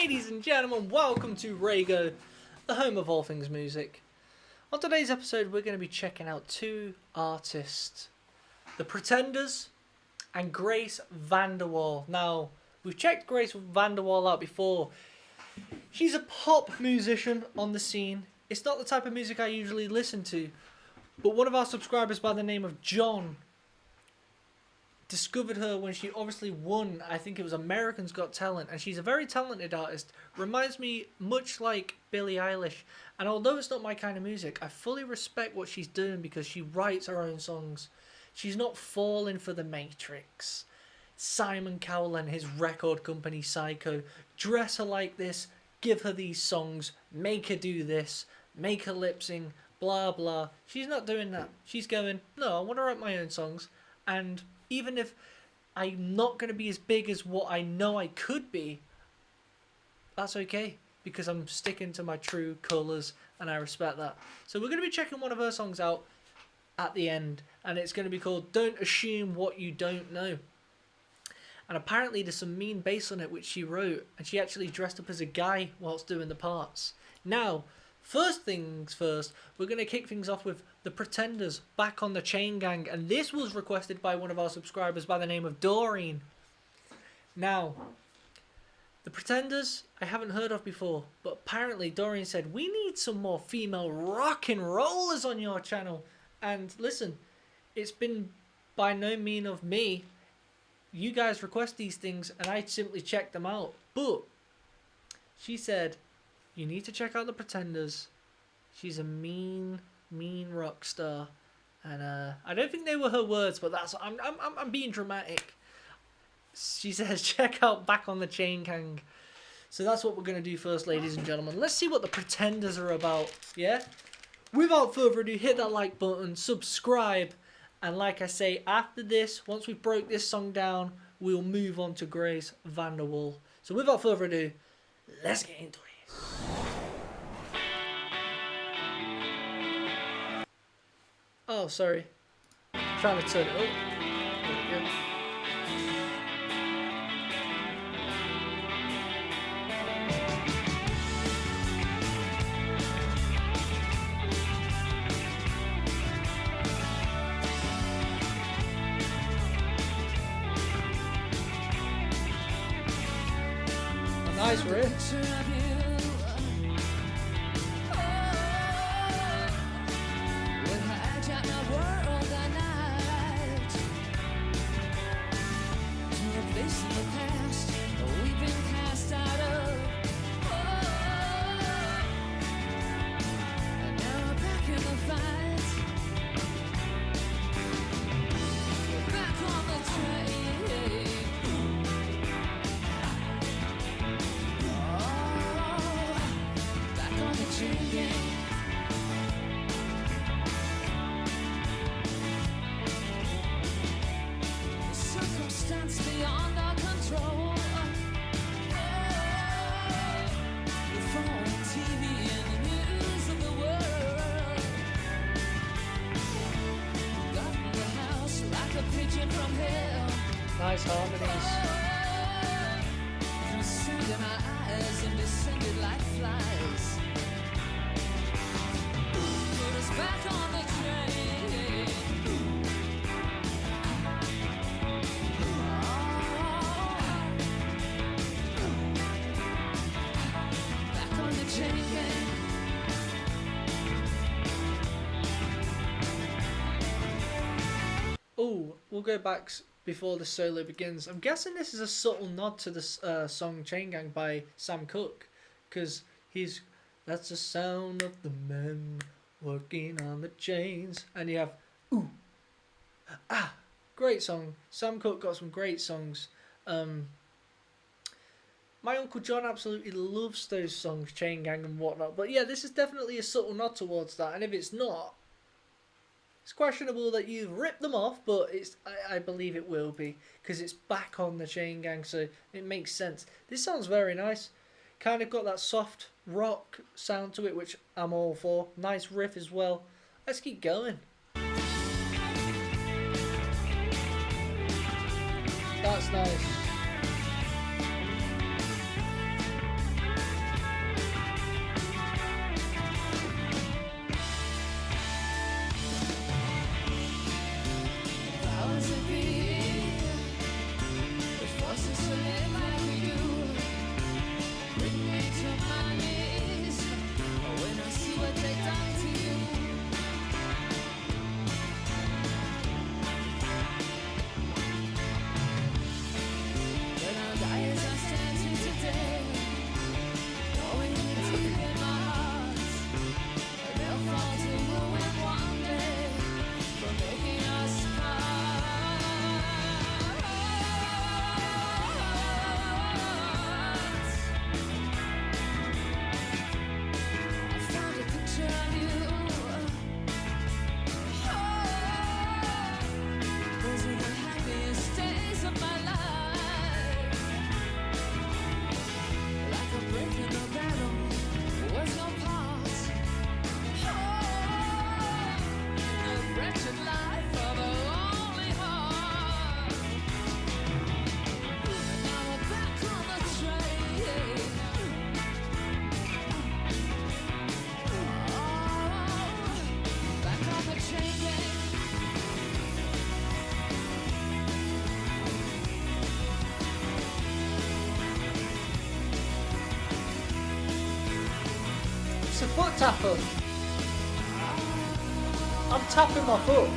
Ladies and gentlemen, welcome to Raygo, the home of all things music. On today's episode, we're going to be checking out two artists, The Pretenders and Grace Vanderwall. Now, we've checked Grace Vanderwall out before. She's a pop musician on the scene. It's not the type of music I usually listen to, but one of our subscribers by the name of John discovered her when she obviously won, I think it was America's Got Talent, and she's a very talented artist. Reminds me much like Billie Eilish, and although it's not my kind of music, I fully respect what she's doing because she writes her own songs. She's not falling for the Matrix, Simon Cowell and his record company Psycho. Dress her like this, give her these songs, make her do this, make her lip sync, blah blah. She's not doing that. She's going, no, I want to write my own songs, and even if I'm not going to be as big as what I know I could be, that's okay, because I'm sticking to my true colours and I respect that. So we're going to be checking one of her songs out at the end, and it's going to be called Don't Assume What You Don't Know. And apparently there's some mean bass on it which she wrote, and she actually dressed up as a guy whilst doing the parts. Now, first things first, we're going to kick things off with The Pretenders, Back on the Chain Gang, and this was requested by one of our subscribers by the name of Doreen. Now, The Pretenders, I haven't heard of before, but apparently Doreen said, we need some more female rock and rollers on your channel. And listen, it's been by no mean of me. You guys request these things, and I simply check them out. But she said, you need to check out The Pretenders. She's a mean rock star, and I don't think they were her words, but that's I'm being dramatic. She says check out Back on the Chain Gang. So that's what we're gonna do first, ladies and gentlemen. Let's see what The Pretenders are about. Yeah. Without further ado, hit that like button, subscribe, and like I say, after this, once we've broke this song down, we'll move on to Grace VanderWaal. So without further ado, let's get into it. Oh, sorry. Trying to turn it up. There we go. A nice riff. Beyond our control. The phone, TV, and the news of the world. Got in the house like a pigeon from hell. Nice harmonies. Consumed my eyes and descended like flies. Put us back on the train. Oh, we'll go back before the solo begins. I'm guessing this is a subtle nod to the song Chain Gang by Sam Cooke, because that's the sound of the men working on the chains. And you have, ooh, ah, great song. Sam Cooke got some great songs. My Uncle John absolutely loves those songs, Chain Gang and whatnot. But yeah, this is definitely a subtle nod towards that. And if it's not, it's questionable that you've ripped them off, but I believe it will be, because it's back on the Chain Gang, so it makes sense. This sounds very nice. Kind of got that soft rock sound to it, which I'm all for. Nice riff as well. Let's keep going. That's nice. It's a foot tapper. I'm tapping my foot.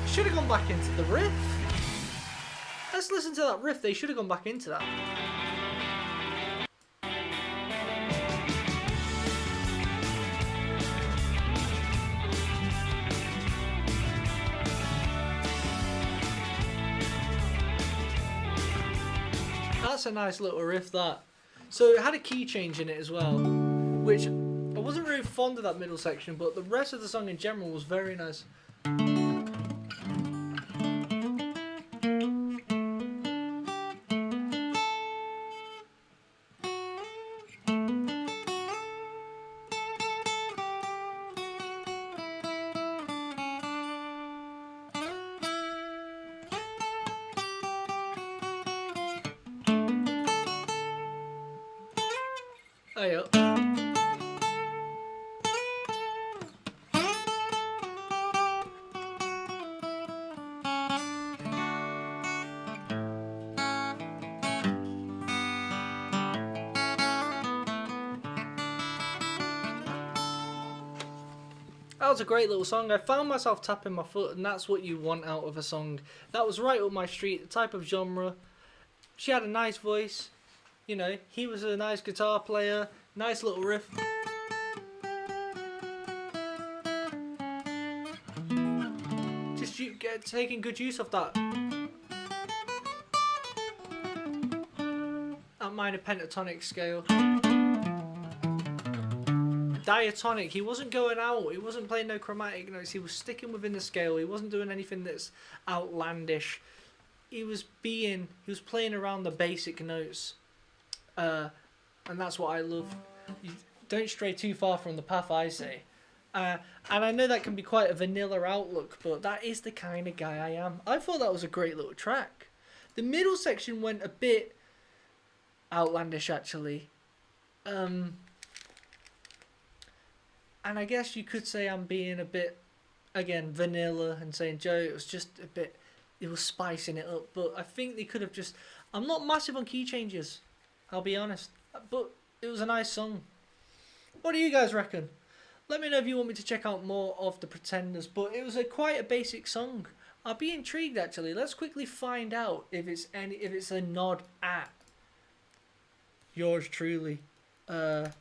Should have gone back into the riff. Let's listen to that riff. They should have gone back into that. That's a nice little riff, that. So it had a key change in it as well, which I wasn't really fond of that middle section, but the rest of the song in general was very nice. Oh, yeah. That was a great little song. I found myself tapping my foot, and that's what you want out of a song. That was right up my street, the type of genre. She had a nice voice. You know, he was a nice guitar player. Nice little riff. Just taking good use of that. That minor pentatonic scale. Diatonic. He wasn't going out. He wasn't playing no chromatic notes. He was sticking within the scale. He wasn't doing anything that's outlandish. He was playing around the basic notes. And that's what I love. You don't stray too far from the path, I say. And I know that can be quite a vanilla outlook, but that is the kind of guy I am. I thought that was a great little track. The middle section went a bit outlandish, actually. And I guess you could say I'm being a bit, again, vanilla and saying, Joe, it was just a bit, it was spicing it up. But I think they could have just, I'm not massive on key changes, I'll be honest. But it was a nice song. What do you guys reckon? Let me know if you want me to check out more of the Pretenders. But it was quite a basic song. I'll be intrigued, actually. Let's quickly find out if it's a nod at yours truly. The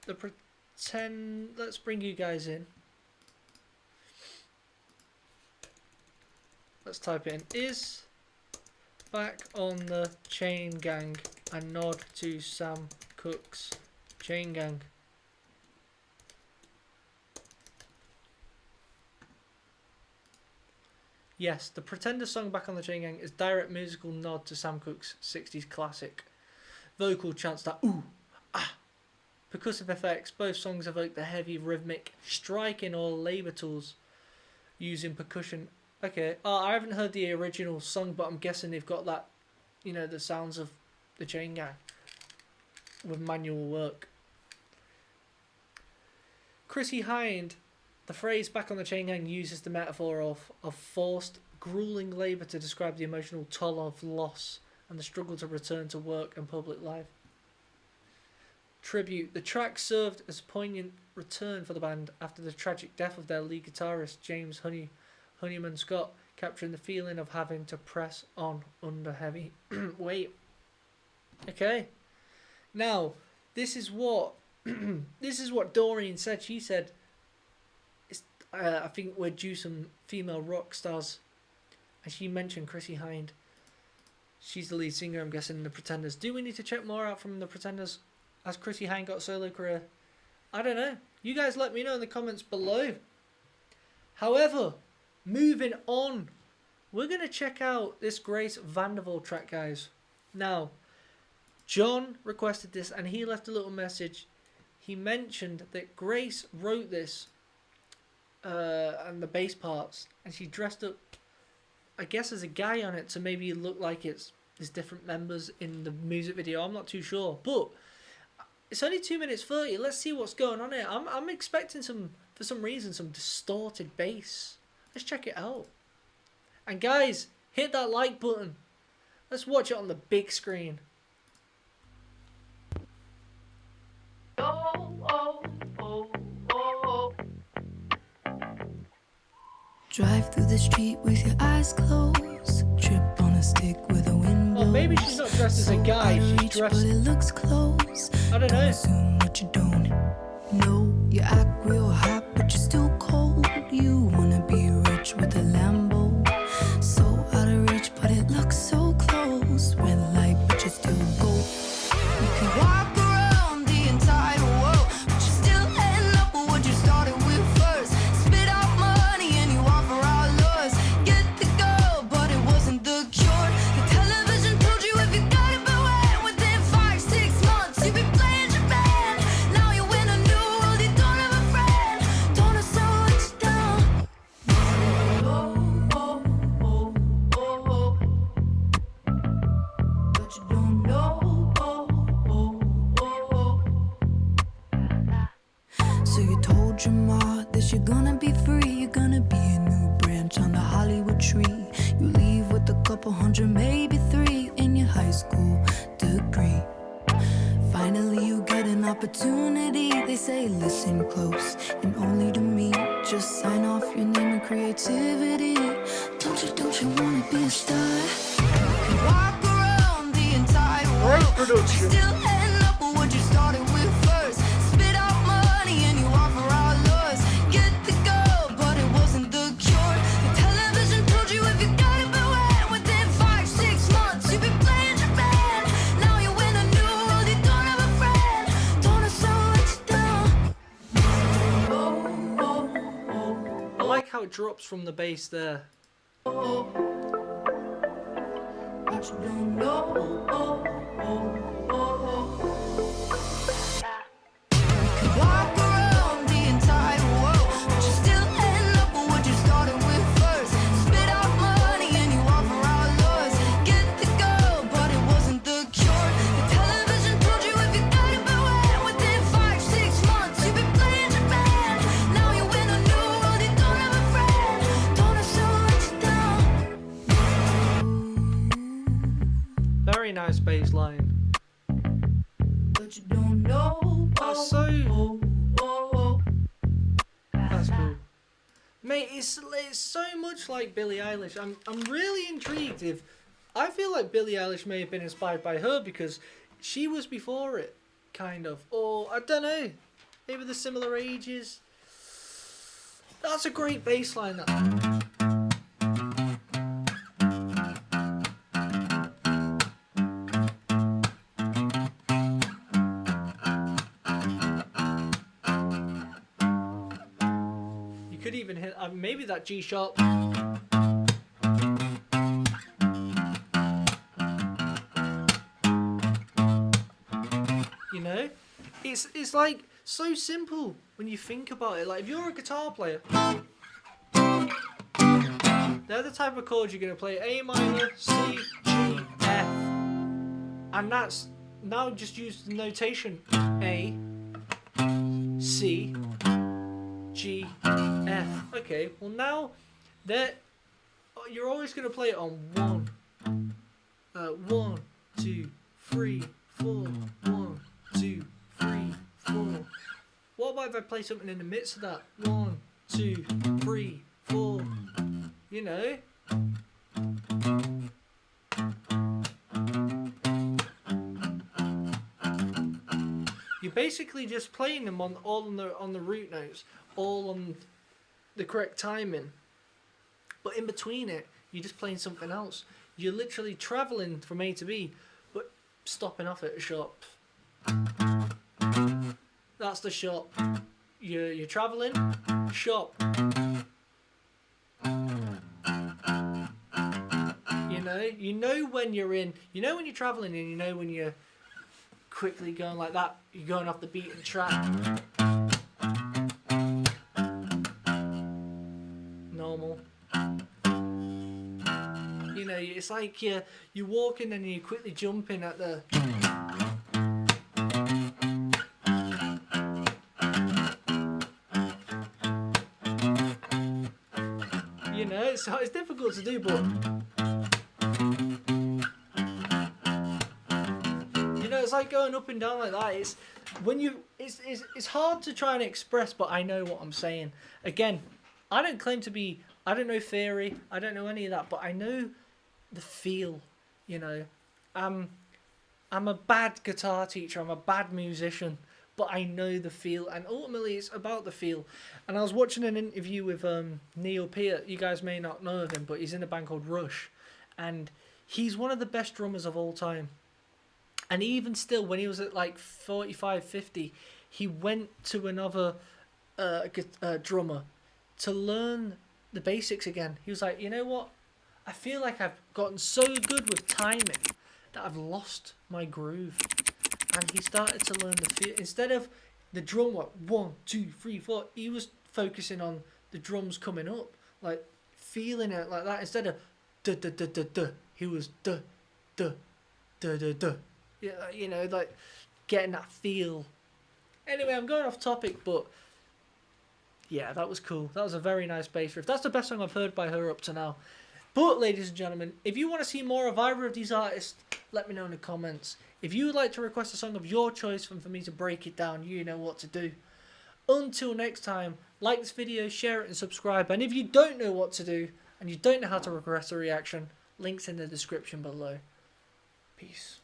Pretend. Let's bring you guys in. Let's type it in. Is Back on the Chain Gang a nod to Sam Cooke's Chain Gang? Yes, the Pretender song Back on the Chain Gang is direct musical nod to Sam Cooke's 60s classic. Vocal chants that ooh, ah. Percussive effects, both songs evoke the heavy rhythmic striking or labour tools using percussion. Okay, I haven't heard the original song, but I'm guessing they've got that, you know, the sounds of the Chain Gang with manual work. Chrissy Hind, the phrase Back on the Chain Gang uses the metaphor of forced, grueling labour to describe the emotional toll of loss and the struggle to return to work and public life. Tribute. The track served as a poignant return for the band after the tragic death of their lead guitarist James Honeyman Scott, capturing the feeling of having to press on under heavy weight. Okay. Now, this is what Doreen said. She said, I think we're due some female rock stars. And she mentioned Chrissy Hind. She's the lead singer, I'm guessing, in the Pretenders. Do we need to check more out from the Pretenders? Has Chrissy Hind got a solo career? I don't know. You guys let me know in the comments below. However, moving on, we're going to check out this Grace Vanderwall track, guys. Now, John requested this and he left a little message. He mentioned that Grace wrote this and the bass parts, and she dressed up, I guess, as a guy on it to maybe look like there's different members in the music video. I'm not too sure, but It's only 2 minutes 30. Let's see what's going on here. I'm expecting for some reason, some distorted bass. Let's check it out. And guys, hit that like button. Let's watch it on the big screen. Drive through the street with your eyes closed. Trip on a stick with a window. Well, maybe she's not dressed as a guy. She's dressed. But it looks close. I don't know. Assume what you don't know. You act real hot, but you're still cold. You wanna be rich with a Lambo. So out of reach, but it looks so close. Red light, but you still go. You can walk around the entire world, but you still end up with what you started with first. Spit out money and you offer out lures. Get the girl, but it wasn't the cure. The television told you if you got it, but when within 5-6 months you've been playing your band. Now you win a new world, you don't have a friend. Don't know so what you done. But you don't know. So you told your ma that you're gonna be free. You're gonna be a new branch on the Hollywood tree. You leave with a couple hundred, maybe 3 in your high school degree. Finally you get an opportunity. They say listen close and only to me. Just sign off your name and creativity. Don't you wanna be a star? You can walk around the entire world. Great production. Still end up with what you started with first. Spit out money and you offer out lures. Get the girl, but it wasn't the cure. The television told you if you got it, but when within 5-6 months you've been playing your band. Now you win a new world, you don't have a friend. Don't know so what you done. I like how it drops from the bass there. But you don't know. Walk around the entire world, but you still end up with what you started with first. Spit out money and you offer out lures. Get the girl, but it wasn't the cure. The television told you if you got it, but when within 5-6 months you've been playing your band. Now you win a new world, you don't have a friend. Don't know so what you done. Very nice bass line. But you don't know. That's so. That's cool. Mate, it's so much like Billie Eilish. I'm really intrigued if. I feel like Billie Eilish may have been inspired by her because she was before it, kind of. Or, I don't know. Maybe they're similar ages. That's a great bass line, that. You could even hit maybe that G sharp. You know, it's like so simple when you think about it. Like if you're a guitar player, they're the type of chords you're gonna play: A minor, C, G, F, and that's now just use the notation A, C, G, F. Okay, well now you're always gonna play it on 1, 2, 3, 4, 1, 2, 3, 4. What about if I play something in the midst of that? 1, 2, 3, 4. You know. You're basically just playing them on the root notes, all on the correct timing. But in between it, you're just playing something else. You're literally traveling from A to B, but stopping off at a shop. That's the shop. You're traveling, shop. You know when you're in. You know when you're traveling, and you know when you're quickly going like that. You're going off the beaten track. Normal. You know, it's like you're walking and you're quickly jumping at the. know, it's difficult to do, but you know, it's like going up and down like that. It's hard to try and express, but I know what I'm saying. Again, I don't claim to be. I don't know theory. I don't know any of that, but I know the feel. You know, I'm a bad guitar teacher. I'm a bad musician, but I know the feel, and ultimately it's about the feel. And I was watching an interview with Neil Peart. You guys may not know of him, but he's in a band called Rush, and he's one of the best drummers of all time. And even still, when he was at like 45, 50, he went to another drummer to learn the basics again. He was like, you know what? I feel like I've gotten so good with timing that I've lost my groove. And he started to learn the feel. Instead of the drum, what, 1, 2, 3, 4, he was focusing on the drums coming up, like feeling it like that. Instead of duh, duh, duh, duh, duh, he was duh, duh, duh, duh, duh. Yeah, you know, like getting that feel. Anyway, I'm going off topic, but yeah, that was cool. That was a very nice bass riff. That's the best song I've heard by her up to now. But, ladies and gentlemen, if you want to see more of either of these artists, let me know in the comments. If you would like to request a song of your choice and for me to break it down, you know what to do. Until next time, like this video, share it and subscribe. And if you don't know what to do, and you don't know how to request a reaction, links in the description below. Peace.